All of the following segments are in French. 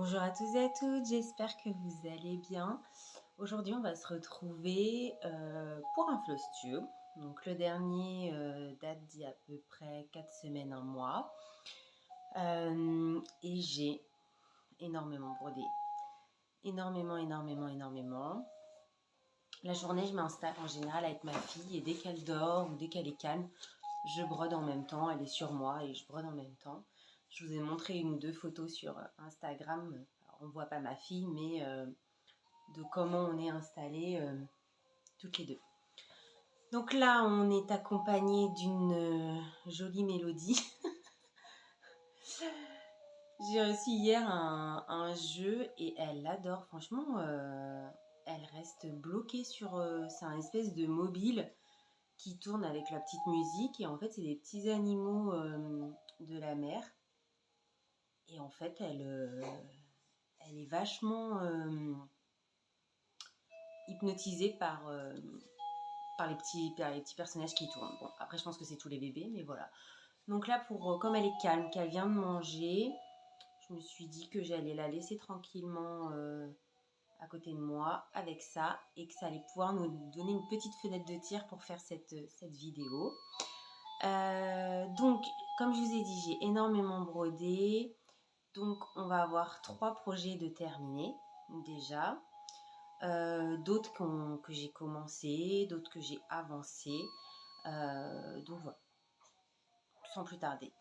Bonjour à tous et à toutes, j'espère que vous allez bien. Aujourd'hui, on va se retrouver pour un Flostube. Donc le dernier date d'il y a à peu près 4 semaines, un mois. Et j'ai énormément brodé. Énormément. La journée, je m'installe en général avec ma fille et dès qu'elle dort ou dès qu'elle est calme, je brode en même temps. Elle est sur moi et je brode en même temps. Je vous ai montré une ou deux photos sur Instagram. Alors, on ne voit pas ma fille, mais de comment on est installés toutes les deux. Donc là, on est accompagné d'une jolie mélodie. J'ai reçu hier un jeu et elle l'adore. Franchement, elle reste bloquée sur... c'est un espèce de mobile qui tourne avec la petite musique. Et en fait, c'est des petits animaux de la mer. Et en fait, elle est vachement hypnotisée par les petits personnages qui tournent. Bon, après, je pense que c'est tous les bébés, mais voilà. Donc là, comme elle est calme, qu'elle vient de manger, je me suis dit que j'allais la laisser tranquillement à côté de moi avec ça et que ça allait pouvoir nous donner une petite fenêtre de tir pour faire cette vidéo. Donc, comme je vous ai dit, j'ai énormément brodé. Donc, on va avoir 3 projets de terminés déjà. D'autres que j'ai commencé, d'autres que j'ai avancé. Donc voilà, sans plus tarder.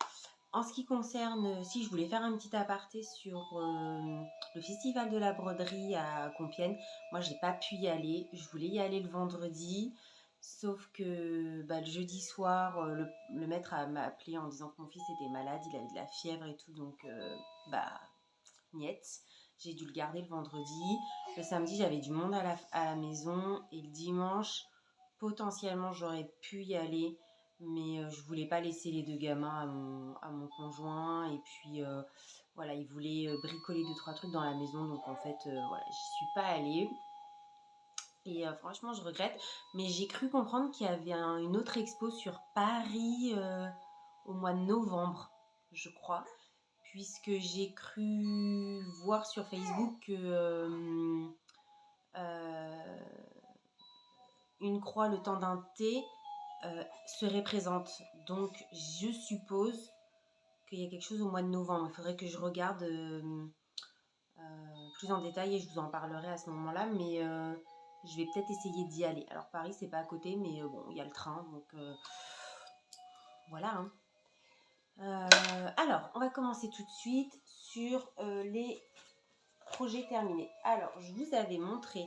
En ce qui concerne, si je voulais faire un petit aparté sur le festival de la broderie à Compiègne, moi j'ai pas pu y aller. Je voulais y aller le vendredi, sauf que le jeudi soir, le maître m'a appelé en disant que mon fils était malade, il avait de la fièvre et tout, donc niet. J'ai dû le garder le vendredi. Le samedi, j'avais du monde à la maison. Et le dimanche, potentiellement, j'aurais pu y aller. Mais je voulais pas laisser les deux gamins à mon conjoint. Et puis, voilà, il voulait bricoler 2-3 trucs dans la maison. Donc, en fait, voilà, j'y suis pas allée. Et franchement, je regrette. Mais j'ai cru comprendre qu'il y avait une autre expo sur Paris au mois de novembre, je crois, puisque j'ai cru voir sur Facebook que une croix le temps d'un thé serait présente. Donc je suppose qu'il y a quelque chose au mois de novembre. Il faudrait que je regarde plus en détail et je vous en parlerai à ce moment-là. Mais je vais peut-être essayer d'y aller. Alors Paris, c'est pas à côté, mais bon, il y a le train. Donc voilà. Hein. Alors, on va commencer tout de suite sur les projets terminés. Alors, je vous avais montré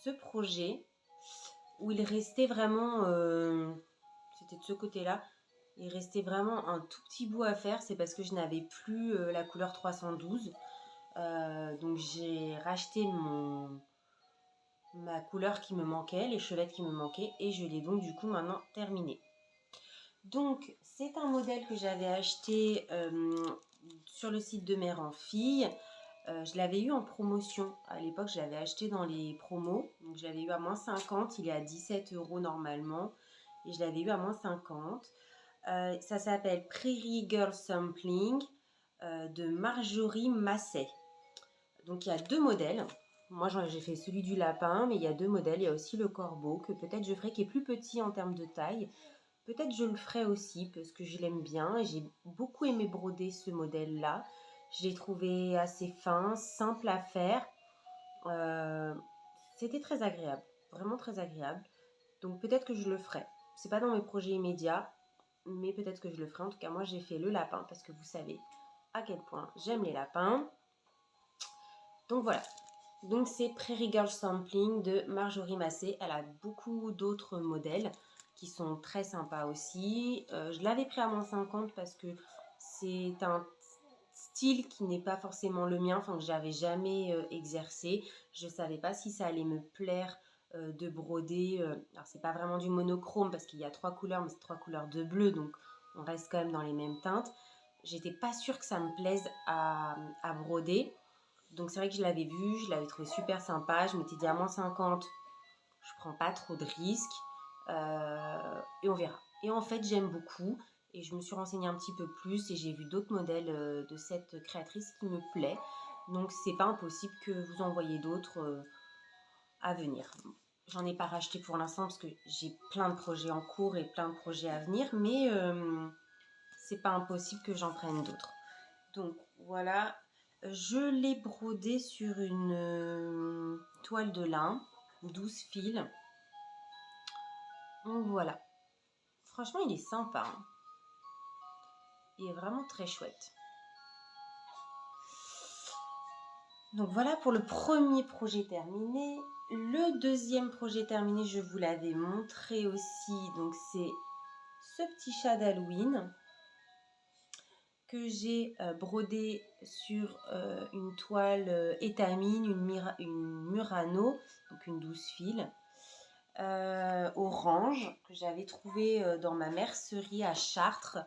ce projet où il restait vraiment, c'était de ce côté-là, il restait vraiment un tout petit bout à faire. C'est parce que je n'avais plus la couleur 312. Donc, j'ai racheté ma couleur qui me manquait, les chevettes qui me manquaient, et je l'ai donc du coup maintenant terminé. Donc, c'est un modèle que j'avais acheté sur le site de Mère en Fille. Je l'avais eu en promotion. À l'époque, je l'avais acheté dans les promos. Donc, je l'avais eu à moins 50. Il est à 17 € normalement. Et je l'avais eu à moins 50. Ça s'appelle Prairie Girl Sampling de Marjorie Masset. Donc, il y a 2 modèles. Moi, j'ai fait celui du lapin, mais il y a 2 modèles. Il y a aussi le corbeau, que peut-être je ferai, qui est plus petit en termes de taille. Peut-être je le ferai aussi parce que je l'aime bien et j'ai beaucoup aimé broder ce modèle-là. Je l'ai trouvé assez fin, simple à faire. C'était très agréable, vraiment très agréable. Donc peut-être que je le ferai. C'est pas dans mes projets immédiats, mais peut-être que je le ferai. En tout cas, moi j'ai fait le lapin parce que vous savez à quel point j'aime les lapins. Donc voilà. Donc c'est Prairie Girl Sampling de Marjorie Masset. Elle a beaucoup d'autres modèles qui sont très sympas aussi. Je l'avais pris à moins 50 parce que c'est un style qui n'est pas forcément le mien, enfin que j'avais jamais exercé. Je ne savais pas si ça allait me plaire de broder. Alors c'est pas vraiment du monochrome parce qu'il y a 3 couleurs, mais c'est 3 couleurs de bleu, donc on reste quand même dans les mêmes teintes. J'étais pas sûre que ça me plaise à broder. Donc c'est vrai que je l'avais vu, je l'avais trouvé super sympa. Je m'étais dit à moins 50, je prends pas trop de risques et on verra. Et en fait, j'aime beaucoup. Et je me suis renseignée un petit peu plus et j'ai vu d'autres modèles de cette créatrice qui me plaît. Donc c'est pas impossible que vous en voyez d'autres à venir. J'en ai pas racheté pour l'instant parce que j'ai plein de projets en cours et plein de projets à venir, mais c'est pas impossible que j'en prenne d'autres. Donc voilà, je l'ai brodé sur une toile de lin, 12 fils. Donc voilà, franchement il est sympa, hein. Il est vraiment très chouette. Donc voilà pour le premier projet terminé. Le deuxième projet terminé, je vous l'avais montré aussi. Donc c'est ce petit chat d'Halloween que j'ai brodé sur une toile étamine, une Murano, donc une 12 fils, orange, que j'avais trouvé dans ma mercerie à Chartres.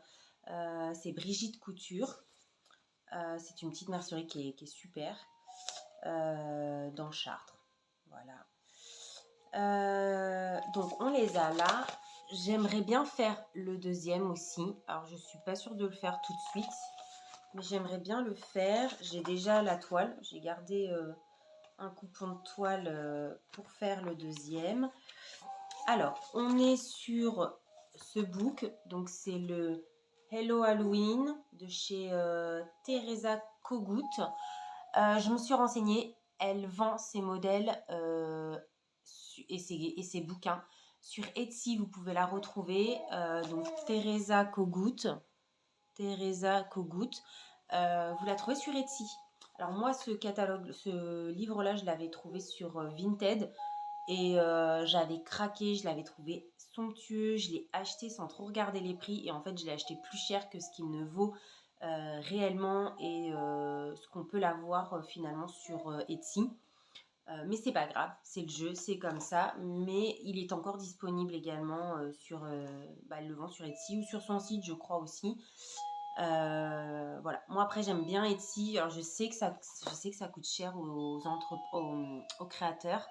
C'est Brigitte Couture. C'est une petite mercerie qui est super. Dans Chartres. Voilà. Donc on les a là. J'aimerais bien faire le deuxième aussi. Alors je suis pas sûre de le faire tout de suite, mais j'aimerais bien le faire. J'ai déjà la toile. J'ai gardé un coupon de toile pour faire le deuxième. Alors on est sur ce book. Donc c'est le Hello Halloween de chez Teresa Kogut. Je me suis renseignée, elle vend ses modèles et ses bouquins sur Etsy, vous pouvez la retrouver. Donc Teresa Kogut, vous la trouvez sur Etsy. Alors moi ce livre-là, je l'avais trouvé sur Vinted et j'avais craqué, je l'avais trouvé somptueux, je l'ai acheté sans trop regarder les prix et en fait je l'ai acheté plus cher que ce qu'il ne vaut réellement et ce qu'on peut l'avoir finalement sur Etsy. Mais c'est pas grave, c'est le jeu, c'est comme ça. Mais il est encore disponible également sur, elle le vend sur Etsy ou sur son site, je crois aussi. Voilà. Moi après j'aime bien Etsy. Alors je sais que ça coûte cher aux créateurs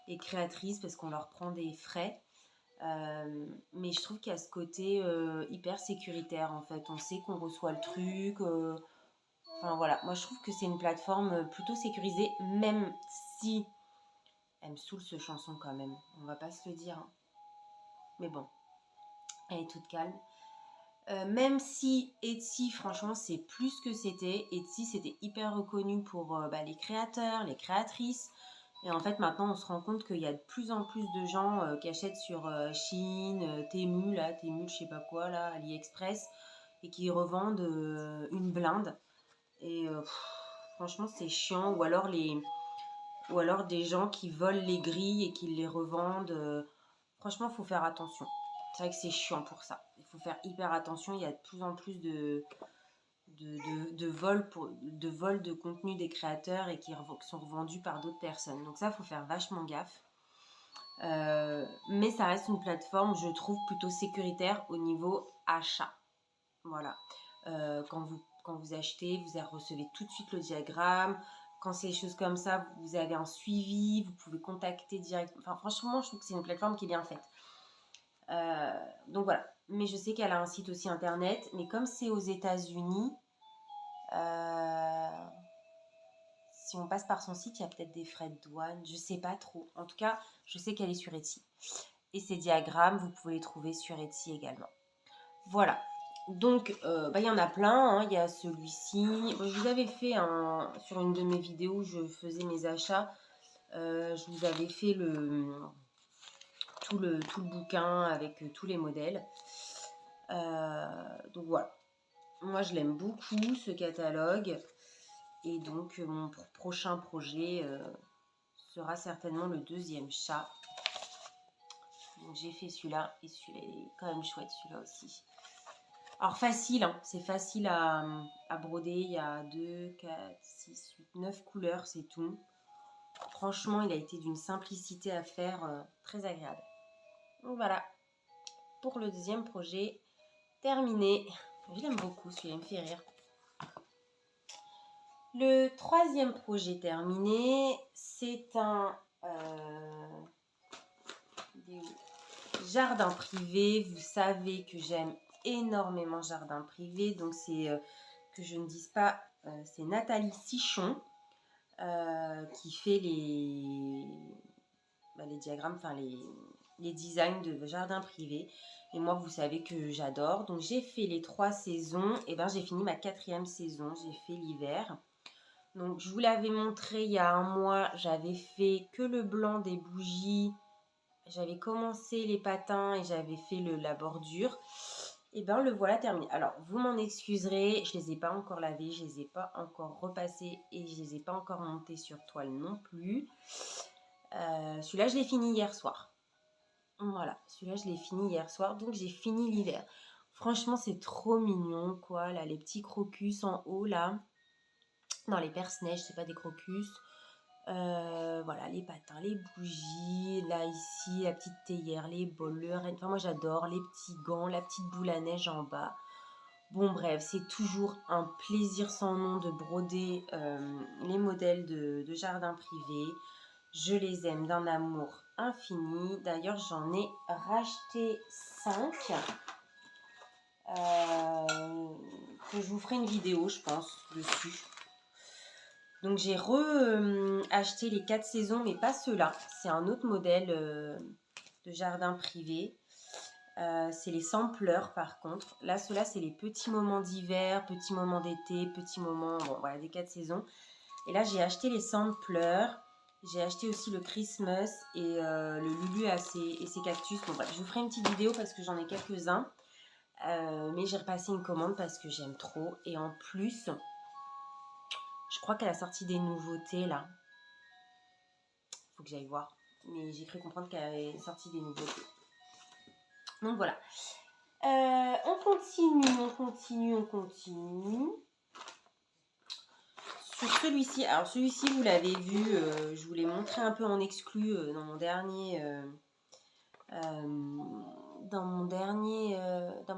et créatrices parce qu'on leur prend des frais. Mais je trouve qu'il y a ce côté hyper sécuritaire en fait. On sait qu'on reçoit le truc. Enfin voilà, moi je trouve que c'est une plateforme plutôt sécurisée, même si elle me saoule ce chanson quand même. On va pas se le dire, hein. Mais bon, elle est toute calme. Même si Etsy, franchement, c'est plus que c'était. Etsy, c'était hyper reconnu pour les créateurs, les créatrices. Et en fait, maintenant, on se rend compte qu'il y a de plus en plus de gens qui achètent sur Shein, Temu, je sais pas quoi, là, AliExpress, et qui revendent une blinde. Et franchement, c'est chiant. Ou alors des gens qui volent les grilles et qui les revendent. Franchement, il faut faire attention. C'est vrai que c'est chiant pour ça. Il faut faire hyper attention. Il y a de plus en plus de vols de contenu des créateurs et qui sont revendus par d'autres personnes. Donc ça, il faut faire vachement gaffe. Mais ça reste une plateforme, je trouve, plutôt sécuritaire au niveau achat. Voilà. Quand vous achetez, vous recevez tout de suite le diagramme. Quand c'est des choses comme ça, vous avez un suivi, vous pouvez contacter directement. Enfin, franchement, je trouve que c'est une plateforme qui est bien faite. Donc voilà. Mais je sais qu'elle a un site aussi internet. Mais comme c'est aux États-Unis, si on passe par son site, il y a peut-être des frais de douane. Je sais pas trop. En tout cas, je sais qu'elle est sur Etsy. Et ces diagrammes, vous pouvez les trouver sur Etsy également. Voilà. Donc, il y en a plein, hein. Il y a celui-ci. Je vous avais fait sur une de mes vidéos où je faisais mes achats. Je vous avais fait tout le bouquin avec tous les modèles. Donc voilà. Moi, je l'aime beaucoup, ce catalogue. Et donc, mon prochain projet sera certainement le deuxième chat. Donc, j'ai fait celui-là. Et celui-là est quand même chouette, celui-là aussi. Alors facile, hein, c'est facile à broder, il y a 2, 4, 6, 8, 9 couleurs, c'est tout. Franchement, il a été d'une simplicité à faire très agréable. Donc voilà, pour le deuxième projet, terminé. Je l'aime beaucoup, celui-là me fait rire. Le troisième projet terminé, c'est un jardin privé. Vous savez que j'aime énormément jardin privé. Donc c'est, que je ne dise pas, c'est Nathalie Sichon qui fait les diagrammes, enfin les designs de jardin privé. Et moi, vous savez que j'adore. Donc j'ai fait les 3 saisons. Et ben j'ai fini ma 4e saison. J'ai fait l'hiver. Donc je vous l'avais montré il y a un mois. J'avais fait que le blanc des bougies. J'avais commencé les patins et j'avais fait la bordure. Et ben le voilà terminé. Alors vous m'en excuserez, je les ai pas encore lavés, je les ai pas encore repassés et je les ai pas encore montés sur toile non plus. Celui-là je l'ai fini hier soir. Voilà, celui-là je l'ai fini hier soir, donc j'ai fini l'hiver. Franchement c'est trop mignon quoi, là les petits crocus en haut là. Non, les perce-neige, c'est pas des crocus. Voilà, les patins, les bougies, là ici, la petite théière, les bols, le renne. Enfin, moi j'adore les petits gants, la petite boule à neige en bas. Bon, bref, c'est toujours un plaisir sans nom de broder les modèles de jardin privé. Je les aime d'un amour infini. D'ailleurs, j'en ai racheté 5. Que je vous ferai une vidéo, je pense, dessus. Donc j'ai acheté les 4 saisons, mais pas ceux-là. C'est un autre modèle de jardin privé. C'est les sampleurs par contre. Là, ceux-là, c'est les petits moments d'hiver, petits moments d'été, petits moments, bon voilà, des 4 saisons. Et là, j'ai acheté les sampleurs. J'ai acheté aussi le Christmas et le Lulu et ses cactus. Bon bref, je vous ferai une petite vidéo parce que j'en ai quelques-uns. Mais j'ai repassé une commande parce que j'aime trop. Et en plus, je crois qu'elle a sorti des nouveautés là. Faut que j'aille voir. Mais j'ai cru comprendre qu'elle avait sorti des nouveautés. Donc voilà. On continue. Sur celui-ci, alors celui-ci vous l'avez vu, je vous l'ai montré un peu en exclu dans ma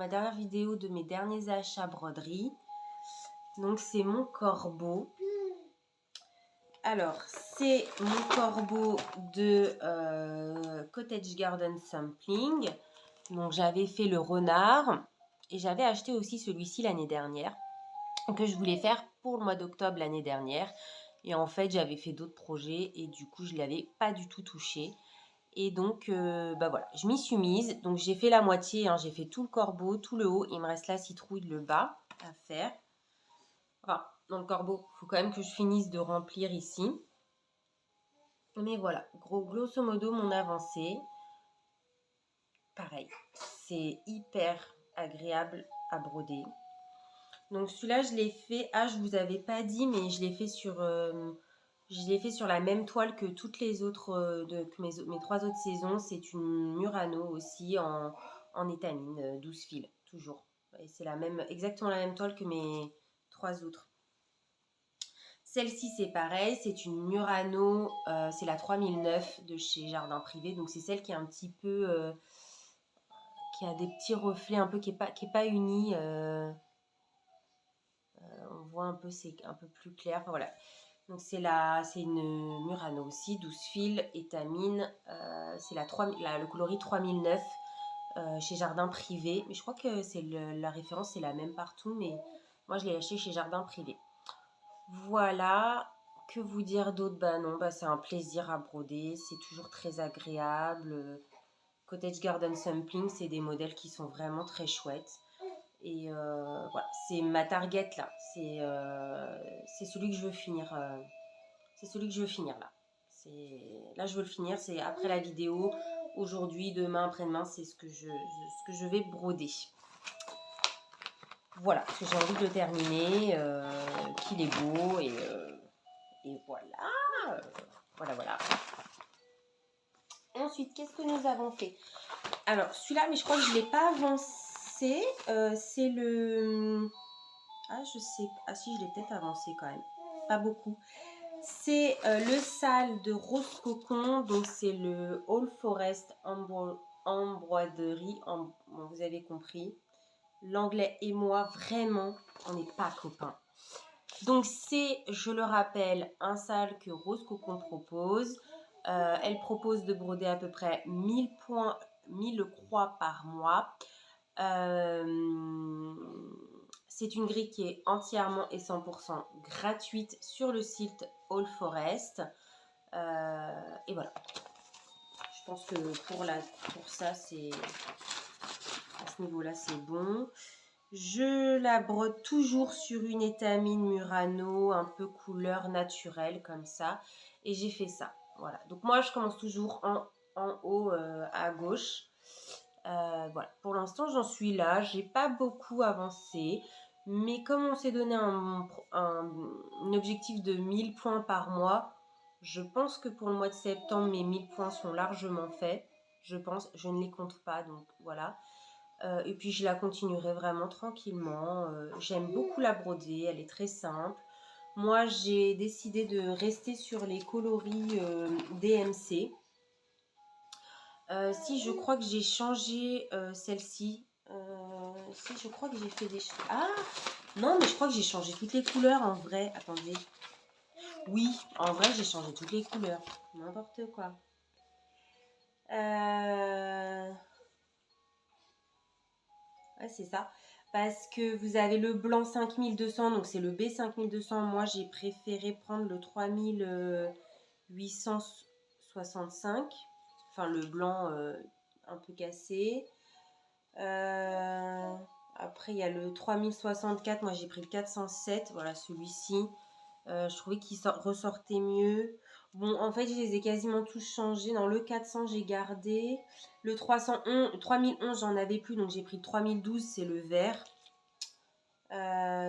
dernière vidéo de mes derniers achats broderie. Donc c'est mon corbeau. Alors c'est mon corbeau de Cottage Garden Sampling. Donc j'avais fait le renard et j'avais acheté aussi celui-ci l'année dernière que je voulais faire pour le mois d'octobre l'année dernière. Et en fait, j'avais fait d'autres projets et du coup, je ne l'avais pas du tout touché. Et donc, voilà, je m'y suis mise. Donc, j'ai fait la moitié. Hein, j'ai fait tout le corbeau, tout le haut. Il me reste la citrouille, le bas à faire. Enfin, dans le corbeau, il faut quand même que je finisse de remplir ici. Mais voilà, grosso modo, mon avancée. Pareil, c'est hyper agréable à broder. Donc celui-là, je l'ai fait. Ah, je vous avais pas dit, mais je l'ai fait sur la même toile que toutes les autres, que mes 3 autres saisons. C'est une Murano aussi en étamine, 12 fils, toujours. Et c'est exactement la même toile que mes 3 autres. Celle-ci, c'est pareil, c'est une Murano, c'est la 3009 de chez Jardin Privé. Donc c'est celle qui est un petit peu, qui a des petits reflets un peu, qui est pas unie. On voit un peu, c'est un peu plus clair. Enfin, voilà. Donc c'est une Murano aussi, 12 fils, étamine. C'est le coloris 3009 chez Jardin Privé. Mais je crois que la référence c'est la même partout, mais moi je l'ai acheté chez Jardin Privé. Voilà. Que vous dire d'autre? Bah non, c'est un plaisir à broder. C'est toujours très agréable. Cottage Garden Sampling, c'est des modèles qui sont vraiment très chouettes. Et voilà, c'est ma target là. C'est celui que je veux finir. C'est celui que je veux finir là. Là, je veux le finir. C'est après la vidéo. Aujourd'hui, demain, après-demain, c'est ce que je vais broder. Voilà, parce que j'ai envie de le terminer, qu'il est beau et voilà. Voilà. Ensuite, qu'est-ce que nous avons fait? Alors, celui-là, mais je crois que je ne l'ai pas avancé. C'est le... Ah, je sais pas. Ah si, je l'ai peut-être avancé quand même. Pas beaucoup. C'est le sale de Rose Cocon. Donc, c'est le All Forest embroiderie. Bon, vous avez compris. L'anglais et moi, vraiment, on n'est pas copains. Donc, c'est, je le rappelle, un sale que Rose Cocon propose. Elle propose de broder à peu près 1000 croix par mois. C'est une grille qui est entièrement et 100% gratuite sur le site All Forest. Et voilà. Je pense que pour ça, c'est à ce niveau-là, c'est bon. Je la brode toujours sur une étamine Murano, un peu couleur naturelle comme ça. Et j'ai fait ça. Voilà. Donc moi, je commence toujours en haut à gauche. Voilà. Pour l'instant, j'en suis là. J'ai pas beaucoup avancé. Mais comme on s'est donné un objectif de 1000 points par mois, je pense que pour le mois de septembre, mes 1000 points sont largement faits. Je pense, je ne les compte pas, donc voilà. Et puis je la continuerai vraiment tranquillement. J'aime beaucoup la broder, elle est très simple. Moi, j'ai décidé de rester sur les coloris DMC. Si, je crois que j'ai changé celle-ci. Si, je crois que j'ai fait des... Ah non, mais je crois que j'ai changé toutes les couleurs en vrai. Attendez. Oui, en vrai, j'ai changé toutes les couleurs. N'importe quoi. Ouais, c'est ça. Parce que vous avez le blanc 5200, donc c'est le B 5200. Moi, j'ai préféré prendre le 3865. Enfin, le blanc un peu cassé. Après, il y a le 3064. Moi, j'ai pris le 407. Voilà, celui-ci. Je trouvais qu'il ressortait mieux. Bon, en fait, je les ai quasiment tous changés. Dans le 400, j'ai gardé. Le 3011, j'en avais plus. Donc, j'ai pris le 3012, c'est le vert.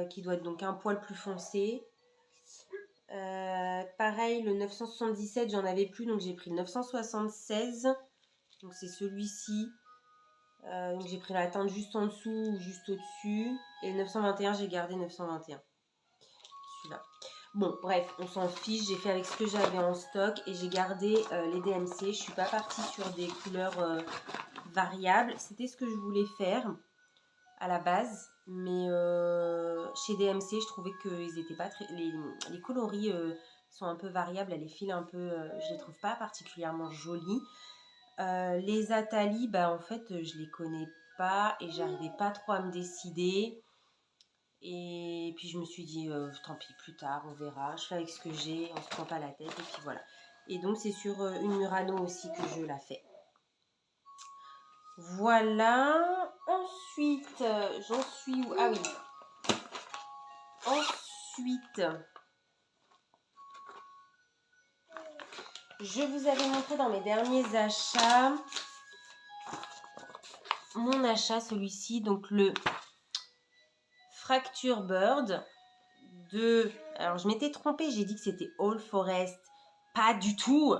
Qui doit être donc un poil plus foncé. Pareil, le 977, j'en avais plus. Donc, j'ai pris le 976. Donc, c'est celui-ci. Donc, j'ai pris la teinte juste en dessous ou juste au-dessus. Et le 921, j'ai gardé 921. Celui-là. Bon, bref, on s'en fiche. J'ai fait avec ce que j'avais en stock et j'ai gardé les DMC. Je ne suis pas partie sur des couleurs variables. C'était ce que je voulais faire à la base. Mais chez DMC, je trouvais qu'ils étaient pas très... Les coloris sont un peu variables. Les fils un peu... je les trouve pas particulièrement jolis. Les Atali, bah, en fait, je les connais pas et j'arrivais pas trop à me décider. Et puis je me suis dit, tant pis, plus tard, on verra. Je fais avec ce que j'ai, on se prend pas la tête. Et puis voilà. Et donc c'est sur une Murano aussi que je la fais. Voilà. Ensuite, j'en suis où? Ah oui. Ensuite, je vous avais montré dans mes derniers achats mon achat, celui-ci, donc le Fracture Bird de... Alors, je m'étais trompée, j'ai dit que c'était All Forest. Pas du tout.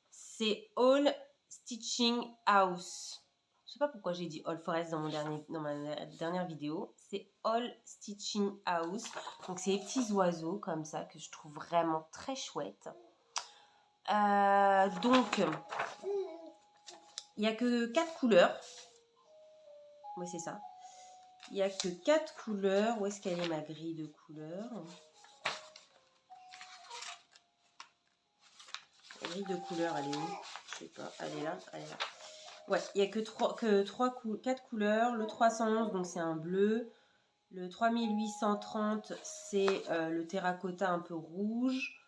C'est All Stitching House. Je sais pas pourquoi j'ai dit All Forest dans ma dernière vidéo. C'est All Stitching House. Donc, c'est les petits oiseaux comme ça que je trouve vraiment très chouettes. Donc, il n'y a que 4 couleurs. Oui, c'est ça. Il n'y a que 4 couleurs. Où est-ce qu'elle est ma grille de couleurs? La grille de couleurs, elle est où? Je sais pas. Elle est là. Elle est là. Ouais, il n'y a que 4 couleurs. Le 311, donc c'est un bleu. Le 3830, c'est le terracotta un peu rouge.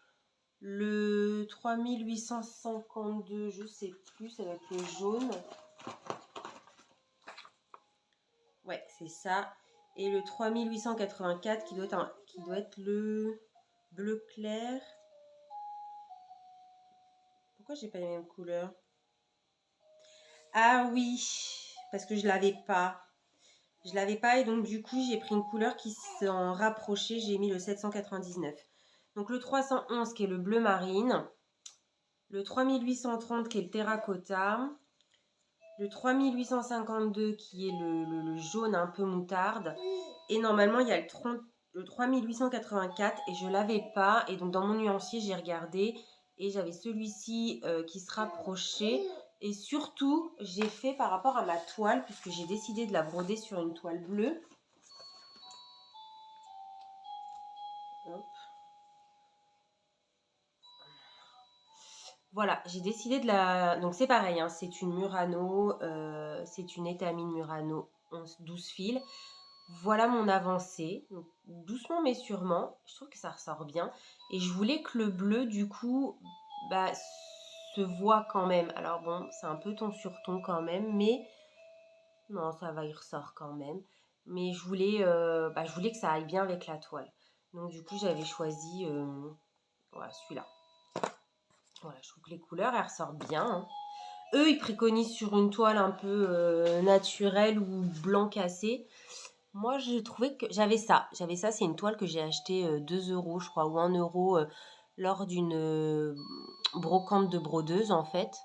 Le 3852, je sais plus, ça va être le jaune. Ouais, c'est ça. Et le 3884 qui doit être le bleu clair. Pourquoi j'ai pas les mêmes couleurs? Ah oui, parce que je l'avais pas. Je l'avais pas et donc du coup j'ai pris une couleur qui s'en rapprochait. J'ai mis le 799. Donc le 311 qui est le bleu marine. Le 3830 qui est le terracotta. Le 3852 qui est le jaune un peu moutarde. Et normalement il y a le 3884 et je l'avais pas. Et donc dans mon nuancier j'ai regardé et j'avais celui-ci qui se rapprochait. Et surtout j'ai fait par rapport à ma toile, puisque j'ai décidé de la broder sur une toile bleue. Hop. Voilà, j'ai décidé de la... Donc c'est pareil, hein, c'est une Murano, c'est une étamine Murano 12 fils. Voilà mon avancée. Donc, doucement mais sûrement, je trouve que ça ressort bien. Et je voulais que le bleu, du coup, bah, se voit quand même. Alors bon, c'est un peu ton sur ton quand même, mais non, ça va, il ressort quand même. Mais je voulais que ça aille bien avec la toile. Donc du coup, j'avais choisi voilà, celui-là. Voilà, je trouve que les couleurs, elles ressortent bien, hein. Eux, ils préconisent sur une toile un peu naturelle ou blanc cassé. Moi, je trouvais que j'avais ça. J'avais ça, c'est une toile que j'ai achetée 2 euros, je crois, ou 1 euro lors d'une brocante de brodeuse, en fait.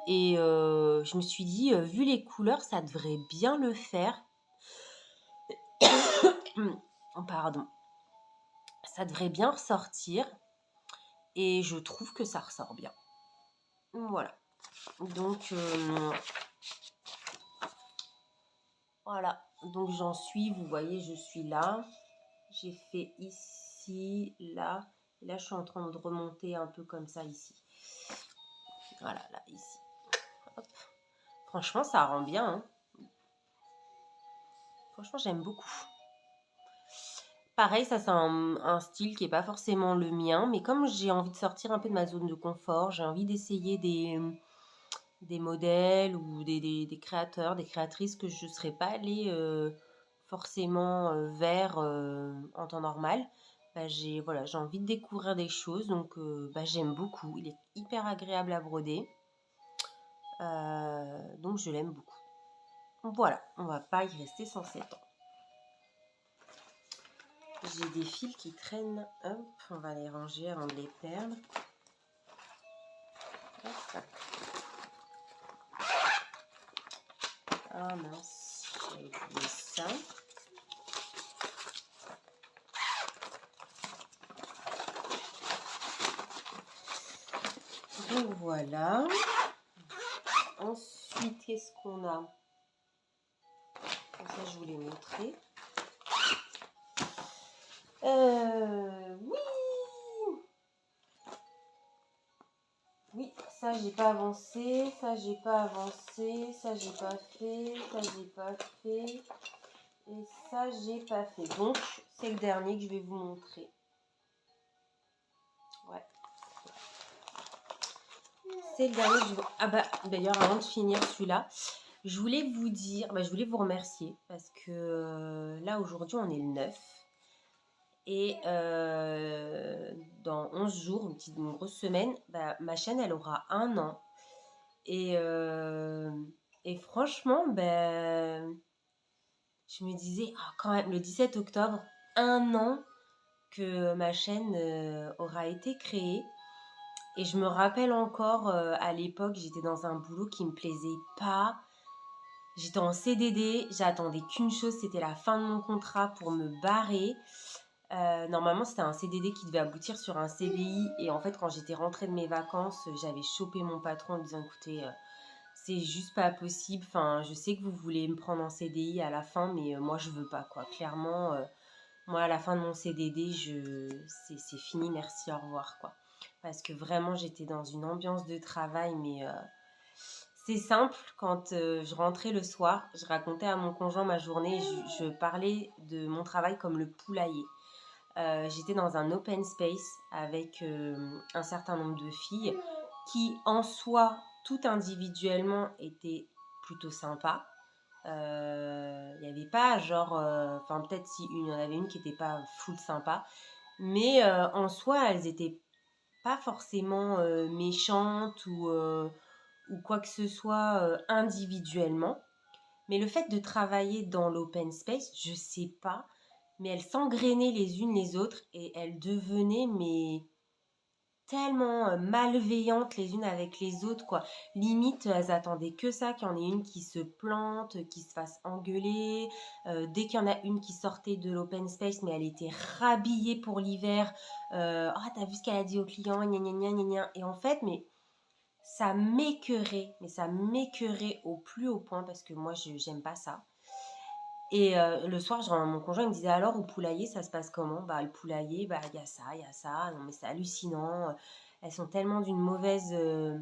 Et je me suis dit, vu les couleurs, ça devrait bien le faire. Pardon. Ça devrait bien ressortir. Et je trouve que ça ressort bien. Voilà. Donc, voilà. Donc, j'en suis, vous voyez, je suis là. J'ai fait ici, là. Et là, je suis en train de remonter un peu comme ça ici. Voilà, là, ici. Hop. Franchement, ça rend bien, hein. Franchement, j'aime beaucoup. Pareil, ça, c'est un style qui n'est pas forcément le mien. Mais comme j'ai envie de sortir un peu de ma zone de confort, j'ai envie d'essayer des modèles ou des créateurs, des créatrices que je ne serais pas allée forcément vers en temps normal. Bah, j'ai envie de découvrir des choses, donc j'aime beaucoup. Il est hyper agréable à broder, donc je l'aime beaucoup. Voilà, on va pas y rester sans 7 ans. J'ai des fils qui traînent, hop, on va les ranger avant de les perdre. Hop. Ah mince, j'ai oublié ça. Donc voilà. Ensuite, qu'est-ce qu'on a? Ça, je vous l'ai montré. Oui. Oui, ça, j'ai pas avancé. Ça, j'ai pas avancé. Ça, j'ai pas fait. Ça, j'ai pas fait. Et ça, j'ai pas fait. Donc, c'est le dernier que je vais vous montrer. Ouais. C'est le dernier que je vous... Ah bah, d'ailleurs, avant de finir celui-là, je voulais vous dire... je voulais vous remercier parce que là, aujourd'hui, on est le 9. Et dans 11 jours, une grosse semaine, ma chaîne, elle aura 1 an. Et franchement, je me disais, quand même, le 17 octobre, 1 an que ma chaîne aura été créée. Et je me rappelle encore, à l'époque, j'étais dans un boulot qui me plaisait pas. J'étais en CDD, j'attendais qu'une chose, c'était la fin de mon contrat pour me barrer. Normalement, c'était un CDD qui devait aboutir sur un CDI. Et en fait, quand j'étais rentrée de mes vacances, j'avais chopé mon patron en lui disant, écoutez, c'est juste pas possible. Enfin, je sais que vous voulez me prendre en CDI à la fin, mais moi, je veux pas, quoi. Clairement, moi, à la fin de mon CDD, c'est fini, merci, au revoir, quoi. Parce que vraiment, j'étais dans une ambiance de travail, mais c'est simple. Quand je rentrais le soir, je racontais à mon conjoint ma journée, je parlais de mon travail comme le poulailler. J'étais dans un open space avec un certain nombre de filles qui, en soi, tout individuellement, étaient plutôt sympas. Il n'y avait pas genre... Enfin, peut-être si il y en avait une qui n'était pas full sympa. Mais en soi, elles n'étaient pas forcément méchantes ou quoi que ce soit individuellement. Mais le fait de travailler dans l'open space, je sais pas, mais elles s'engrainaient les unes les autres et elles devenaient tellement malveillantes les unes avec les autres, quoi. Limite, elles attendaient que ça, qu'il y en ait une qui se plante, qui se fasse engueuler. Dès qu'il y en a une qui sortait de l'open space, mais elle était rhabillée pour l'hiver. T'as vu ce qu'elle a dit au client, gna gna gna gna gna. Et en fait, mais ça m'écœurait, au plus haut point parce que moi, j'aime pas ça. Et le soir, mon conjoint me disait alors au poulailler, ça se passe comment? Le poulailler, il y a ça, il y a ça. Non mais c'est hallucinant. Elles sont tellement d'une mauvaise, je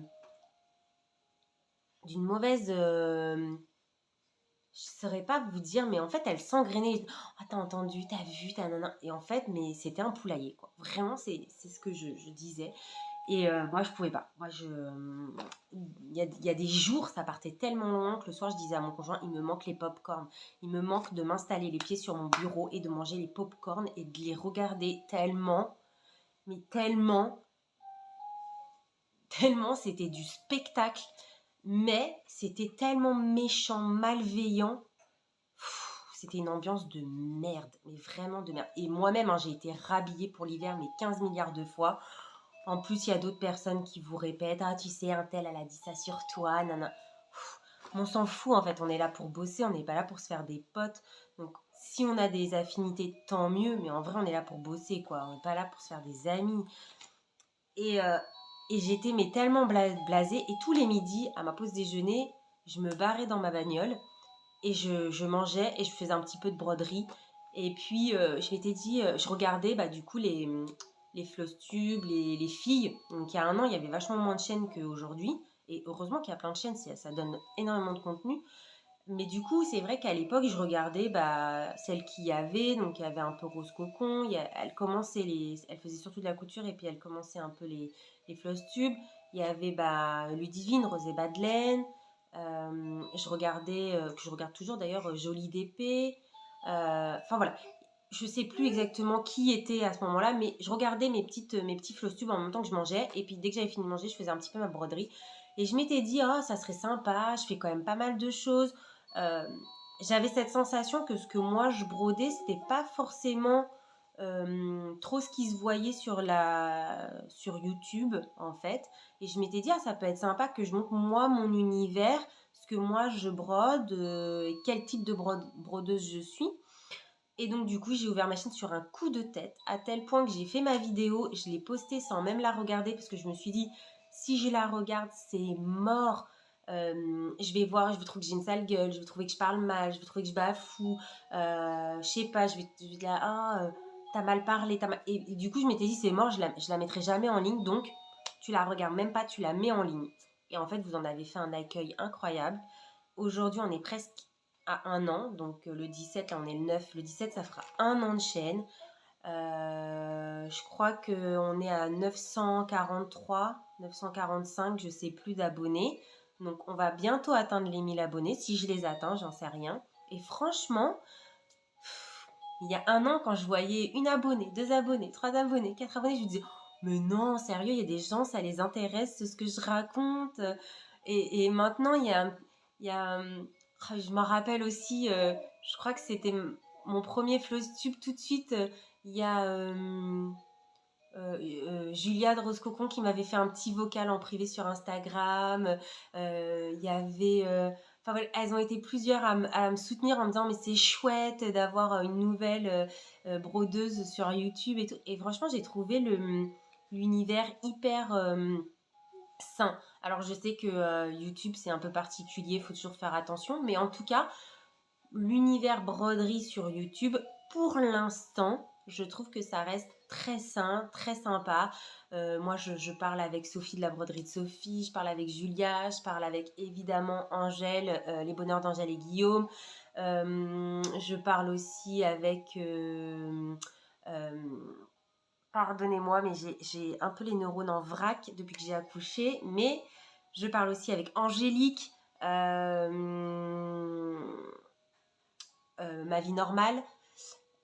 je saurais pas vous dire, mais en fait, elle s'engrenait. Ah, t'as entendu, t'as vu, t'as nanana. Et en fait, mais c'était un poulailler, quoi. Vraiment, c'est ce que je disais. Et moi, je pouvais pas. Moi, il y a des jours, ça partait tellement loin que le soir, je disais à mon conjoint, il me manque les pop-corn. Il me manque de m'installer les pieds sur mon bureau et de manger les pop-corn et de les regarder tellement, mais tellement, tellement, c'était du spectacle. Mais c'était tellement méchant, malveillant. C'était une ambiance de merde, mais vraiment de merde. Et moi-même, hein, j'ai été rhabillée pour l'hiver, mais 15 milliards de fois. En plus, il y a d'autres personnes qui vous répètent, ah, tu sais, un tel, elle a dit ça sur toi, nanana. On s'en fout, en fait. On est là pour bosser, on n'est pas là pour se faire des potes. Donc, si on a des affinités, tant mieux. Mais en vrai, on est là pour bosser, quoi. On n'est pas là pour se faire des amis. Et, euh, et j'étais mais tellement blasée. Et tous les midis, à ma pause déjeuner, je me barrais dans ma bagnole et je mangeais et je faisais un petit peu de broderie. Et puis, je m'étais dit, je regardais bah, du coup les Flostube, les filles. Donc, il y a un an, il y avait vachement moins de chaînes qu'aujourd'hui. Et heureusement qu'il y a plein de chaînes, ça donne énormément de contenu. Mais du coup, c'est vrai qu'à l'époque, je regardais bah, celles qu'il y avait. Donc, il y avait un peu Rose Cocon. Elle commençait elle faisait surtout de la couture et puis elle commençait un peu les Flostube. Il y avait bah, Ludivine, Rosé Badelaine. Je regardais, que je regarde toujours d'ailleurs, Jolie d'épée. Enfin voilà, je sais plus exactement qui était à ce moment-là, mais je regardais mes petits Flostube en même temps que je mangeais. Et puis dès que j'avais fini de manger, je faisais un petit peu ma broderie. Et je m'étais dit, oh, ça serait sympa, je fais quand même pas mal de choses. Euh, J'avais cette sensation que ce que moi je brodais, c'était pas forcément trop ce qui se voyait sur YouTube en fait. Et je m'étais dit, ah, ça peut être sympa que je montre moi mon univers, ce que moi je brode, quel type de brodeuse je suis. Et donc du coup j'ai ouvert ma chaîne sur un coup de tête, à tel point que j'ai fait ma vidéo, je l'ai postée sans même la regarder parce que je me suis dit, si je la regarde, c'est mort. Je vais voir, je vais trouver que j'ai une sale gueule, je vais trouver que je parle mal, je vais trouver que je bafoue, je sais pas, je vais là, ah, t'as mal parlé, Et du coup je m'étais dit, c'est mort, je la mettrai jamais en ligne, donc tu la regardes même pas, tu la mets en ligne. Et en fait, vous en avez fait un accueil incroyable. Aujourd'hui, on est presque à un an, donc le 17, là on est le 9, le 17 ça fera un an de chaîne. Je crois qu'on est à 943, 945, je sais plus d'abonnés. Donc on va bientôt atteindre les 1000 abonnés. Si je les atteins, j'en sais rien. Et franchement, il y a un an, quand je voyais une abonnée, deux abonnés, trois abonnés, quatre abonnés, je me disais, mais non, sérieux, il y a des gens, ça les intéresse ce que je raconte. Et maintenant, il y a je m'en rappelle aussi, je crois que c'était mon premier Flostube tout de suite. Il y a Julia de Rose Cocon qui m'avait fait un petit vocal en privé sur Instagram. Il y avait. Enfin voilà, elles ont été plusieurs à me soutenir en me disant mais c'est chouette d'avoir une nouvelle brodeuse sur YouTube et tout. Et franchement, j'ai trouvé l'univers hyper sain. Alors je sais que YouTube c'est un peu particulier, il faut toujours faire attention, mais en tout cas, l'univers broderie sur YouTube, pour l'instant, je trouve que ça reste très sain, très sympa. Moi, je parle avec Sophie de la broderie de Sophie, je parle avec Julia, je parle avec évidemment Angèle, les bonheurs d'Angèle et Guillaume. Je parle aussi avec... pardonnez-moi, mais j'ai un peu les neurones en vrac depuis que j'ai accouché, mais je parle aussi avec Angélique. Ma vie normale.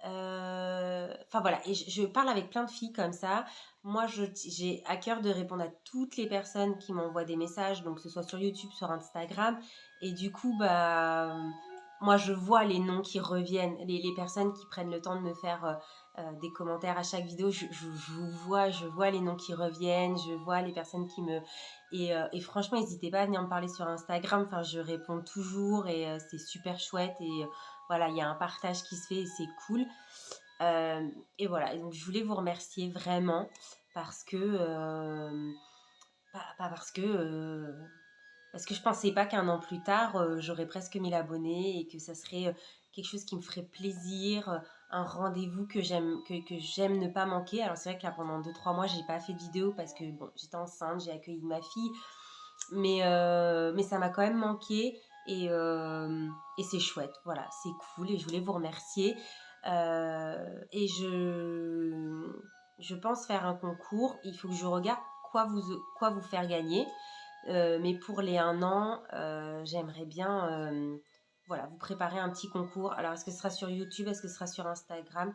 Enfin voilà, et je parle avec plein de filles comme ça. Moi, j'ai à cœur de répondre à toutes les personnes qui m'envoient des messages, donc que ce soit sur YouTube, sur Instagram. Et du coup, bah, moi, je vois les noms qui reviennent, les personnes qui prennent le temps de me faire des commentaires à chaque vidéo. Je vois les noms qui reviennent, je vois les personnes qui me... Et franchement, n'hésitez pas à venir me parler sur Instagram. Enfin, je réponds toujours et c'est super chouette. Et voilà, il y a un partage qui se fait et c'est cool. Et voilà, et donc je voulais vous remercier vraiment parce que parce que je pensais pas qu'un an plus tard j'aurais presque 1000 abonnés et que ça serait quelque chose qui me ferait plaisir, un rendez-vous que j'aime ne pas manquer. Alors c'est vrai que là pendant 2-3 mois j'ai pas fait de vidéo parce que bon, j'étais enceinte, j'ai accueilli ma fille, mais ça m'a quand même manqué. et c'est chouette, voilà, c'est cool et je voulais vous remercier. Et je pense faire un concours. Il faut que je regarde quoi vous faire gagner. Mais pour les 1 an, j'aimerais bien voilà, vous préparer un petit concours. Alors, est-ce que ce sera sur YouTube? Est-ce que ce sera sur Instagram?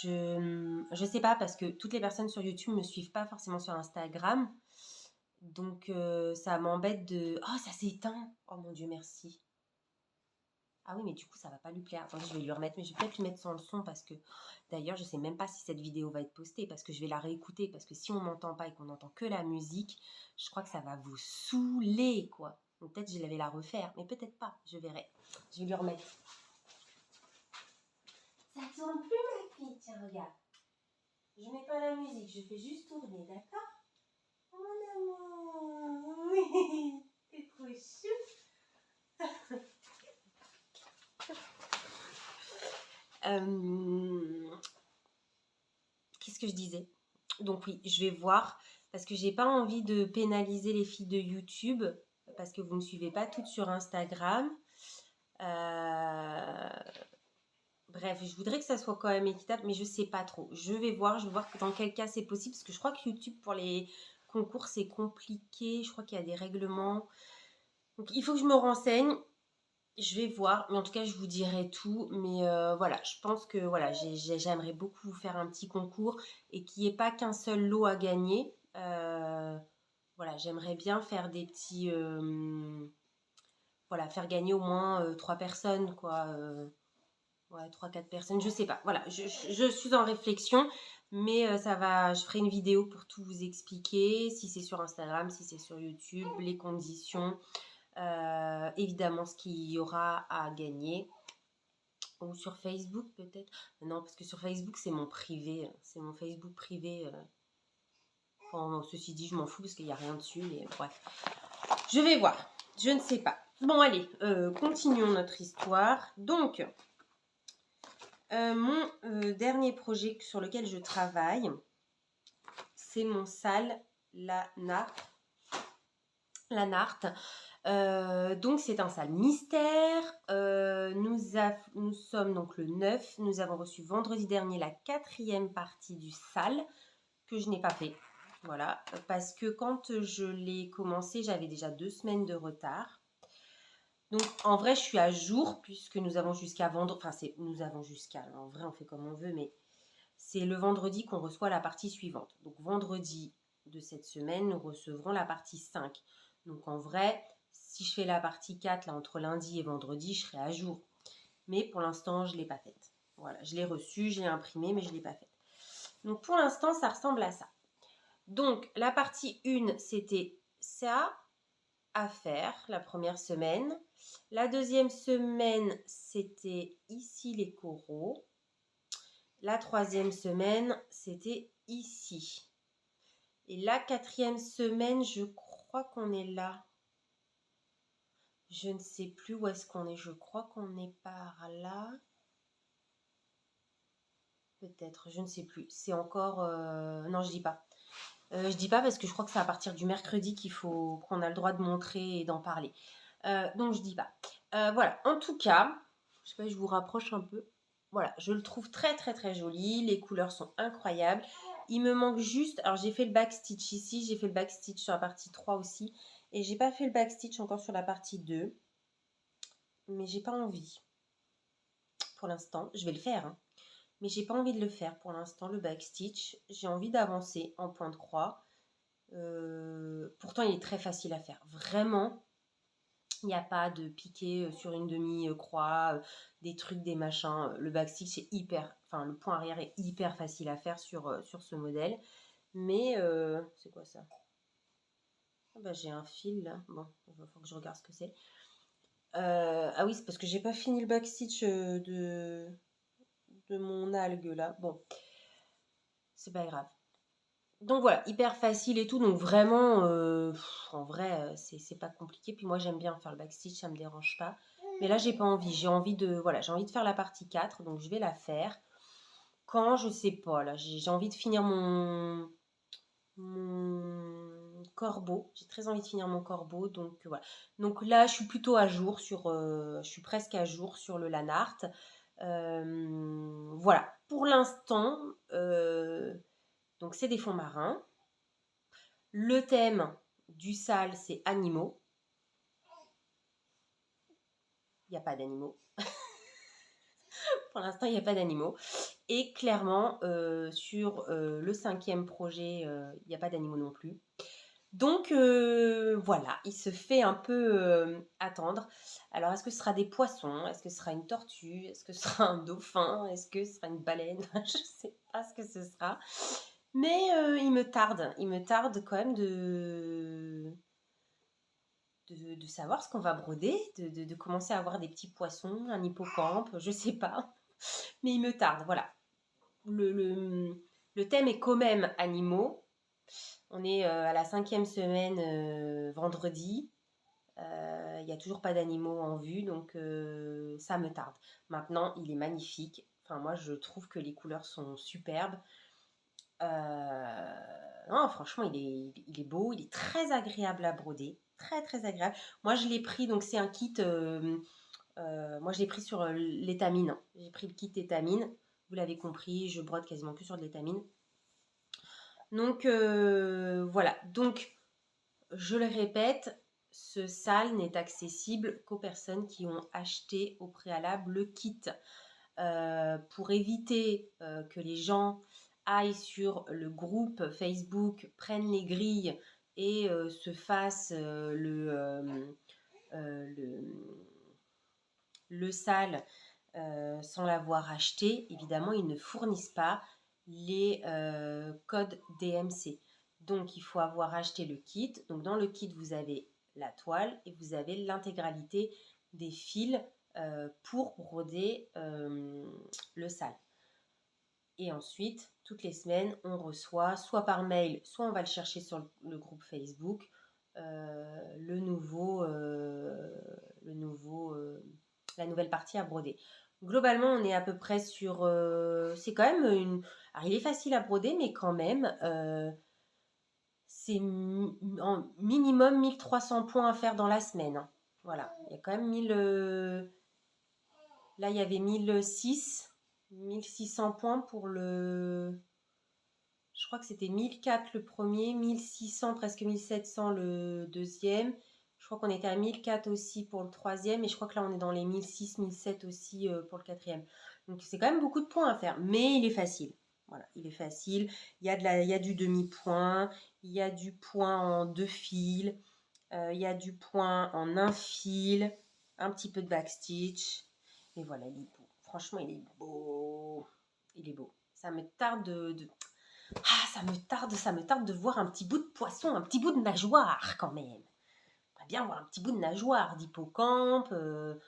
Je sais pas parce que toutes les personnes sur YouTube me suivent pas forcément sur Instagram. Donc, ça m'embête de... Oh, ça s'est éteint! Oh mon Dieu, merci. Ah oui, mais du coup, ça va pas lui plaire. Attendez, je vais lui remettre, mais je vais peut-être lui mettre sans le son parce que d'ailleurs, je sais même pas si cette vidéo va être postée parce que je vais la réécouter. Parce que si on m'entend pas et qu'on n'entend que la musique, je crois que ça va vous saouler, quoi. Donc peut-être je vais la refaire, mais peut-être pas, je verrai. Je vais lui remettre. Ça tourne plus, ma fille, tiens, regarde. Je mets pas la musique, je fais juste tourner, d'accord? Mon amour, oui, t'es trop chou. Qu'est-ce que je disais? Donc oui, je vais voir parce que j'ai pas envie de pénaliser les filles de YouTube parce que vous ne me suivez pas toutes sur Instagram. Bref, je voudrais que ça soit quand même équitable, mais je sais pas trop. Je vais voir dans quel cas c'est possible parce que je crois que YouTube pour les concours c'est compliqué. Je crois qu'il y a des règlements. Donc il faut que je me renseigne. Je vais voir, mais en tout cas, je vous dirai tout. Mais voilà, je pense que voilà, j'aimerais beaucoup vous faire un petit concours et qu'il n'y ait pas qu'un seul lot à gagner. Voilà, j'aimerais bien faire des petits... voilà, faire gagner au moins 3 personnes, quoi. Ouais, 3-4 personnes, je sais pas. Voilà, je suis en réflexion, mais ça va, je ferai une vidéo pour tout vous expliquer, si c'est sur Instagram, si c'est sur YouTube, les conditions. Évidemment ce qu'il y aura à gagner ou sur Facebook peut-être, non parce que sur Facebook c'est mon privé, c'est mon Facebook privé. Bon, ceci dit je m'en fous parce qu'il n'y a rien dessus, mais bref, je vais voir, je ne sais pas. Bon allez, continuons notre histoire. Donc mon dernier projet sur lequel je travaille, c'est mon salle Lanart. Donc c'est un salle mystère. Nous sommes donc le 9. Nous avons reçu vendredi dernier la 4e partie du salle que je n'ai pas fait. Voilà, parce que quand je l'ai commencé, j'avais déjà 2 semaines de retard. Donc en vrai, je suis à jour puisque nous avons jusqu'à vendredi. Enfin, nous avons jusqu'à. En vrai, on fait comme on veut, mais c'est le vendredi qu'on reçoit la partie suivante. Donc vendredi de cette semaine, nous recevrons la partie 5. Donc en vrai, si je fais la partie 4 là, entre lundi et vendredi, je serai à jour. Mais pour l'instant, je ne l'ai pas faite. Voilà, je l'ai reçue, je l'ai imprimée, mais je ne l'ai pas faite. Donc pour l'instant, ça ressemble à ça. Donc la partie 1, c'était ça à faire la première semaine. La deuxième semaine, c'était ici les coraux. La 3e semaine, c'était ici. Et la 4e semaine, je crois qu'on est là. Je ne sais plus où est-ce qu'on est. Je crois qu'on est par là. Peut-être, je ne sais plus. C'est encore... Non, je dis pas. Je dis pas parce que je crois que c'est à partir du mercredi qu'on a le droit de montrer et d'en parler. Donc, je dis pas. Voilà, en tout cas, je sais pas, je vous rapproche un peu. Voilà, je le trouve très très très joli. Les couleurs sont incroyables. Il me manque juste... Alors, j'ai fait le backstitch ici. J'ai fait le backstitch sur la partie 3 aussi. Et j'ai pas fait le backstitch encore sur la partie 2. Mais j'ai pas envie. Pour l'instant, je vais le faire, hein. Mais j'ai pas envie de le faire pour l'instant, le backstitch. J'ai envie d'avancer en point de croix. Pourtant, il est très facile à faire. Vraiment, il n'y a pas de piqué sur une demi-croix, des trucs, des machins. Le backstitch est hyper... Enfin, le point arrière est hyper facile à faire sur ce modèle. Mais, c'est quoi ça? Ah bah, j'ai un fil là. Bon, il va falloir que je regarde ce que c'est. Ah oui, c'est parce que j'ai pas fini le backstitch de mon algue là. Bon, c'est pas grave. Donc voilà, hyper facile et tout. Donc vraiment, en vrai, c'est pas compliqué. Puis moi, j'aime bien faire le backstitch, ça me dérange pas. Mais là, j'ai pas envie. J'ai envie de faire la partie 4. Donc je vais la faire. Quand, je sais pas. Là, j'ai envie de finir mon corbeau. J'ai très envie de finir mon corbeau. Donc voilà. Donc là, je suis plutôt à jour sur... je suis presque à jour sur le Lanart. Voilà. Pour l'instant, donc c'est des fonds marins. Le thème du sale, c'est animaux. Il n'y a pas d'animaux. Pour l'instant, il n'y a pas d'animaux. Et clairement, sur le 5e projet, il n'y a pas d'animaux non plus. Donc voilà, il se fait un peu attendre. Alors, est-ce que ce sera des poissons? Est-ce que ce sera une tortue? Est-ce que ce sera un dauphin? Est-ce que ce sera une baleine? Je ne sais pas ce que ce sera. Mais il me tarde quand même de savoir ce qu'on va broder, de commencer à avoir des petits poissons, un hippocampe, je sais pas. Mais il me tarde, voilà. Le thème est quand même animaux. On est à la 5e semaine, vendredi. Il n'y a toujours pas d'animaux en vue, donc ça me tarde. Maintenant, il est magnifique. Enfin, moi, je trouve que les couleurs sont superbes. Non, franchement, il est beau. Il est très agréable à broder. Très, très agréable. Moi, je l'ai pris, donc c'est un kit... moi, je l'ai pris sur l'étamine. J'ai pris le kit étamine. Vous l'avez compris, je brode quasiment que sur de l'étamine. Donc, voilà. Donc, je le répète, ce sale n'est accessible qu'aux personnes qui ont acheté au préalable le kit. Pour éviter que les gens aillent sur le groupe Facebook, prennent les grilles et se fassent le sale sans l'avoir acheté, évidemment, ils ne fournissent pas les codes DMC. Donc, il faut avoir acheté le kit. Donc, dans le kit, vous avez la toile et vous avez l'intégralité des fils pour broder le sale. Et ensuite, toutes les semaines, on reçoit, soit par mail, soit on va le chercher sur le groupe Facebook, la nouvelle partie à broder. Globalement, on est à peu près sur... c'est quand même une... Alors, il est facile à broder, mais quand même, c'est minimum 1300 points à faire dans la semaine. Hein. Voilà, il y a quand même 1000... Là, il y avait 1600 points pour le... Je crois que c'était 1004 le premier, 1600, presque 1700 le deuxième. Je crois qu'on était à 1004 aussi pour le troisième. Et je crois que là, on est dans les 1006, 1007 aussi pour le quatrième. Donc, c'est quand même beaucoup de points à faire. Mais il est facile. Voilà, il est facile. Il y a du demi-point. Il y a du point en 2 fils. Il y a du point en 1 fil. Un petit peu de backstitch. Et voilà, il est beau. Franchement, il est beau. Il est beau. Ça me tarde Ah, ça me tarde de voir un petit bout de poisson, un petit bout de nageoire quand même. J'aimerais bien voir un petit bout de nageoire, d'hippocampe, de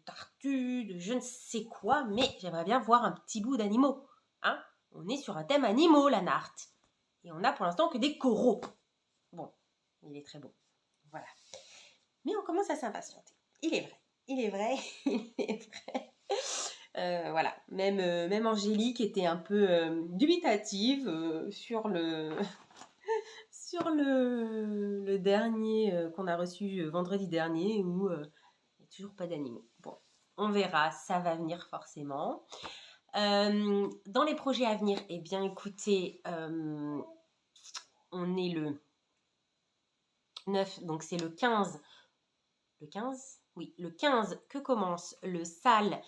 tortue, de je ne sais quoi, mais j'aimerais bien voir un petit bout d'animaux. Hein, on est sur un thème animaux, la Narte. Et on a pour l'instant que des coraux. Bon, il est très beau. Voilà. Mais on commence à s'impatienter. Il est vrai. Il est vrai. Il est vrai. Voilà, même Angélique était un peu dubitative sur le dernier qu'on a reçu vendredi dernier où il n'y a toujours pas d'animaux. Bon, on verra, ça va venir forcément. Dans les projets à venir, eh bien écoutez, on est le 9, donc c'est le 15. Le 15 ? Oui, le 15 que commence le sale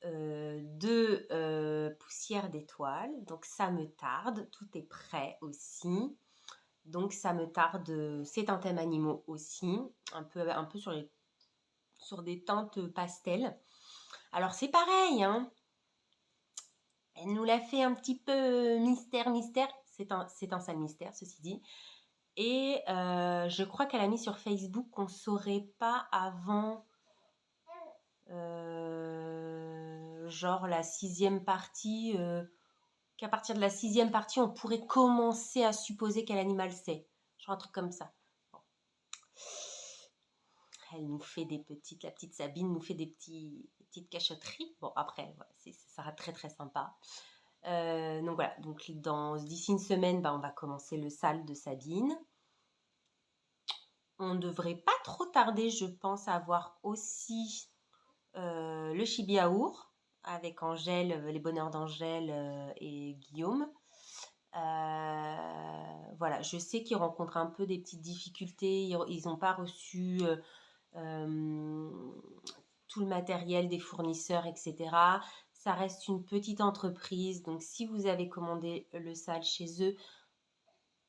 de poussière d'étoiles. Donc ça me tarde, tout est prêt aussi. Donc ça me tarde, c'est un thème animaux aussi, un peu sur des teintes pastel. Alors c'est pareil, hein. Elle nous l'a fait un petit peu mystère. C'est un sale mystère, ceci dit. Et je crois qu'elle a mis sur Facebook qu'on ne saurait pas avant... genre la 6e partie, qu'à partir de la 6e partie, on pourrait commencer à supposer quel animal c'est. Genre un truc comme ça. Bon. Elle nous fait la petite Sabine nous fait des petites cachotteries. Bon, après, voilà, ça sera très très sympa. Donc voilà, donc d'ici une semaine, on va commencer le sale de Sabine. on ne devrait pas trop tarder, je pense, à avoir aussi le chibiaour avec Angèle, les bonheurs d'Angèle et Guillaume. Voilà, je sais qu'ils rencontrent un peu des petites difficultés, ils n'ont pas reçu euh, tout le matériel des fournisseurs, etc. Ça reste une petite entreprise, donc si vous avez commandé le sale chez eux,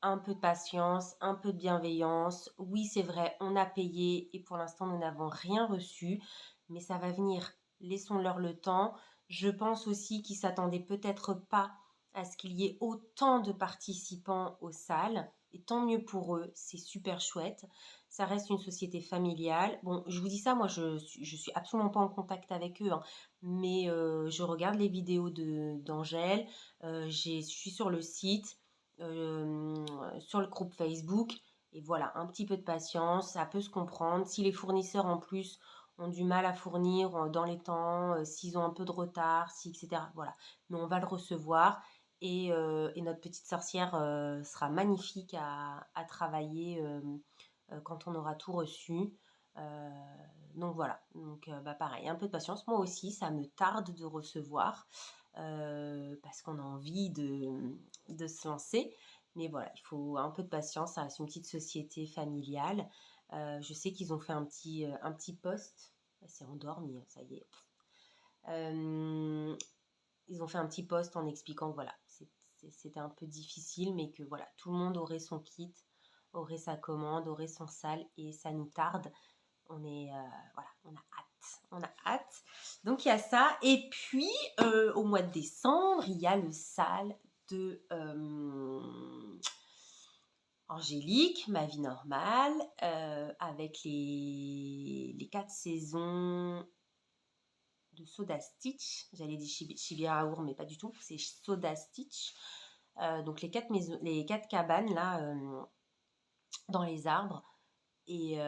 un peu de patience, un peu de bienveillance. Oui, c'est vrai, on a payé et pour l'instant, nous n'avons rien reçu, mais ça va venir. Laissons-leur le temps. Je pense aussi qu'ils s'attendaient peut-être pas à ce qu'il y ait autant de participants aux salles. Et tant mieux pour eux, c'est super chouette. Ça reste une société familiale. Bon, je vous dis ça, moi, je suis absolument pas en contact avec eux, hein, mais je regarde les vidéos d'Angèle. Je suis sur le site sur le groupe Facebook. Et voilà, un petit peu de patience, ça peut se comprendre. Si les fournisseurs en plus ont du mal à fournir dans les temps, s'ils ont un peu de retard, si, etc. Voilà, mais on va le recevoir et notre petite sorcière sera magnifique à travailler quand on aura tout reçu. Euh, donc voilà, donc bah pareil, un peu de patience. Moi aussi, ça me tarde de recevoir parce qu'on a envie de se lancer. Mais voilà, il faut un peu de patience. Ça reste une petite société familiale. Je sais qu'ils ont fait un petit post. C'est endormi, ça y est. Ils ont fait un petit post en expliquant que voilà, c'était un peu difficile, mais que voilà, tout le monde aurait son kit, aurait sa commande, aurait son sale et ça nous tarde. On est voilà, on a hâte. Donc il y a ça. Et puis au mois de décembre, il y a le sale de Angélique, ma vie normale, avec les 4 saisons de Soda Stitch. J'allais dire Chibi-Aour, mais pas du tout. C'est Soda Stitch. Donc les 4 cabanes là dans les arbres. Et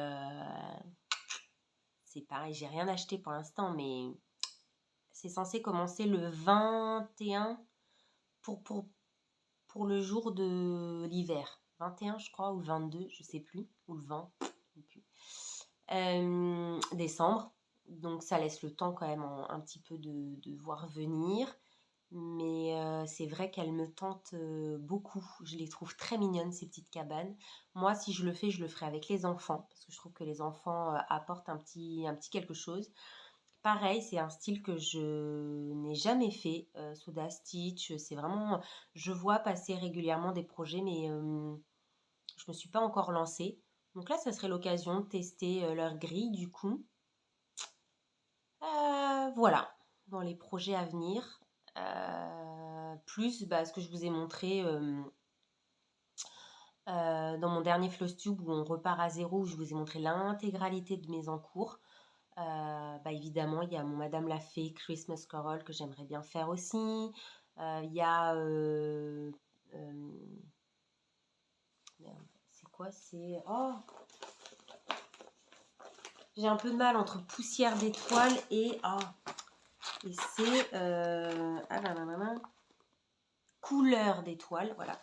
c'est pareil, j'ai rien acheté pour l'instant, mais c'est censé commencer le 21 pour le jour de l'hiver. 21 je crois, ou le 22, je sais plus, ou le 20, décembre. Donc ça laisse le temps quand même un petit peu de voir venir. Mais c'est vrai qu'elles me tentent beaucoup. Je les trouve très mignonnes, ces petites cabanes. Moi, si je le fais, je le ferai avec les enfants, parce que je trouve que les enfants apportent un petit quelque chose. Pareil, c'est un style que je n'ai jamais fait. Soda Stitch, c'est vraiment... Je vois passer régulièrement des projets, mais je ne me suis pas encore lancée. Donc là, ça serait l'occasion de tester leur grille, du coup. Voilà, dans les projets à venir. Plus bah, ce que je vous ai montré dans mon dernier Flosstube où on repart à zéro, où je vous ai montré l'intégralité de mes encours. Bah, évidemment, il y a mon Madame la Fée Christmas Carol que j'aimerais bien faire aussi. Il y a... merde, c'est quoi? C'est... Oh, j'ai un peu de mal entre poussière d'étoiles et... Oh, et c'est... couleur d'étoiles, voilà.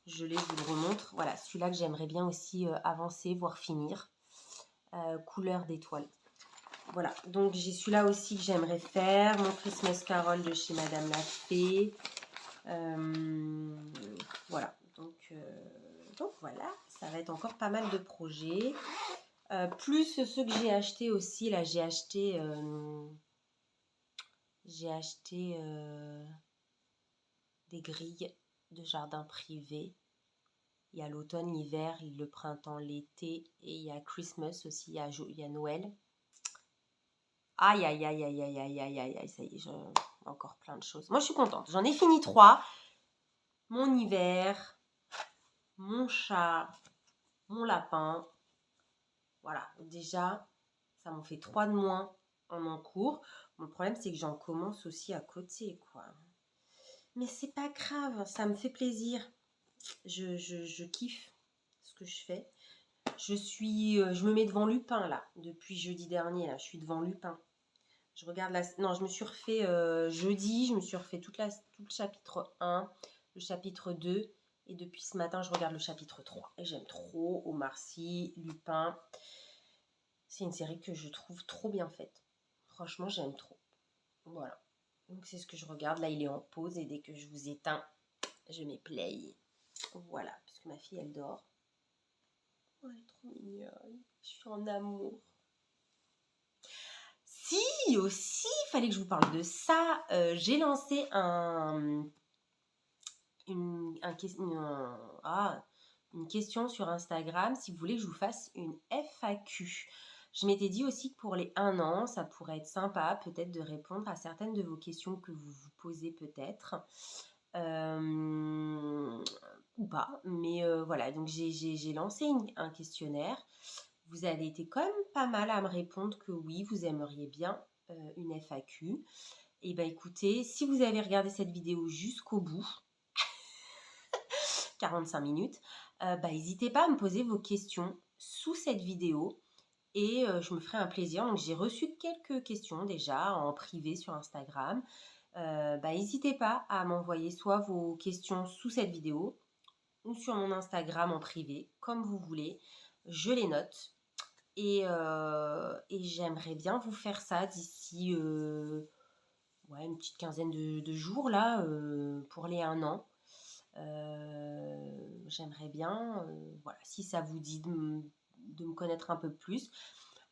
Je vous le remontre. Voilà, celui-là que j'aimerais bien aussi avancer, voire finir. Couleur d'étoile. Voilà, donc j'ai celui-là aussi que j'aimerais faire. Mon Christmas Carol de chez Madame la Fée. Voilà, donc voilà, ça va être encore pas mal de projets. Plus ceux que j'ai achetés aussi. Là, j'ai acheté des grilles de jardin privé. Il y a l'automne, l'hiver, le printemps, l'été et il y a Christmas aussi, il y a Noël. Aïe, aïe, aïe, aïe, aïe, aïe, aïe, aïe, aïe, ça y est, j'ai encore plein de choses. Moi, je suis contente. J'en ai fini 3. Mon hiver, mon chat, mon lapin. Voilà, déjà, ça m'en fait 3 de moins en encours. Mon problème, c'est que j'en commence aussi à côté, quoi. Mais c'est pas grave, ça me fait plaisir. Je kiffe ce que je fais. Je me mets devant Lupin là, depuis jeudi dernier là, je suis devant Lupin. Je regarde non, je me suis refait jeudi, je me suis refait tout le chapitre 1, le chapitre 2 Et depuis ce matin, je regarde le chapitre 3. Et j'aime trop Omar Sy, Lupin. C'est une série que je trouve trop bien faite. Franchement, j'aime trop. Voilà. Donc c'est ce que je regarde. Là, il est en pause et dès que je vous éteins, je mets play. Voilà, parce que ma fille, elle dort. Oh, elle est trop mignonne. Je suis en amour. Si, aussi, il fallait que je vous parle de ça. J'ai lancé une question sur Instagram si vous voulez que je vous fasse une FAQ. Je m'étais dit aussi que pour les 1 an, ça pourrait être sympa peut-être de répondre à certaines de vos questions que vous vous posez peut-être. Ou pas. Mais voilà, donc j'ai lancé un questionnaire. Vous avez été quand même pas mal à me répondre que oui, vous aimeriez bien une FAQ. Et bien écoutez, si vous avez regardé cette vidéo jusqu'au bout, 45 minutes, n'hésitez pas à me poser vos questions sous cette vidéo et je me ferai un plaisir. Donc j'ai reçu quelques questions déjà en privé sur Instagram. N'hésitez pas à m'envoyer soit vos questions sous cette vidéo ou sur mon Instagram en privé, comme vous voulez. Je les note et j'aimerais bien vous faire ça d'ici une petite quinzaine de jours là pour les 1 an. J'aimerais bien, voilà, si ça vous dit de me connaître un peu plus.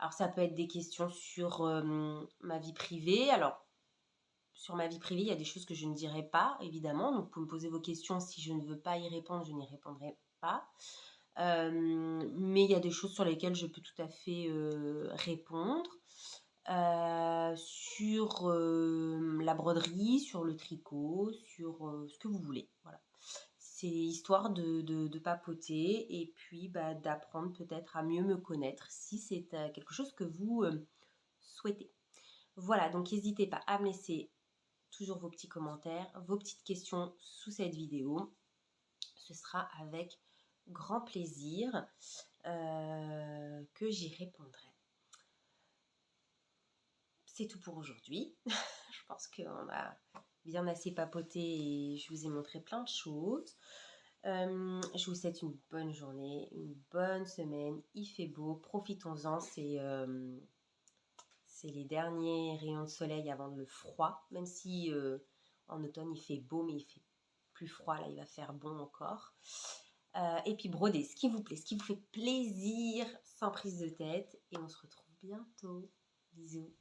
Alors ça peut être des questions sur ma vie privée. Alors sur ma vie privée, il y a des choses que je ne dirai pas, évidemment. Donc, vous pouvez me poser vos questions. Si je ne veux pas y répondre, je n'y répondrai pas. Mais il y a des choses sur lesquelles je peux tout à fait répondre. Sur la broderie, sur le tricot, sur ce que vous voulez. Voilà. C'est histoire de papoter et puis d'apprendre peut-être à mieux me connaître si c'est quelque chose que vous souhaitez. Voilà, donc n'hésitez pas à me laisser toujours vos petits commentaires, vos petites questions sous cette vidéo. Ce sera avec grand plaisir que j'y répondrai. C'est tout pour aujourd'hui. Je pense qu'on a bien assez papoté et je vous ai montré plein de choses. Je vous souhaite une bonne journée, une bonne semaine. Il fait beau, profitons-en. C'est les derniers rayons de soleil avant le froid. Même si en automne il fait beau, mais il fait plus froid. Là, il va faire bon encore. Et puis broder, ce qui vous plaît, ce qui vous fait plaisir, sans prise de tête. Et on se retrouve bientôt. Bisous.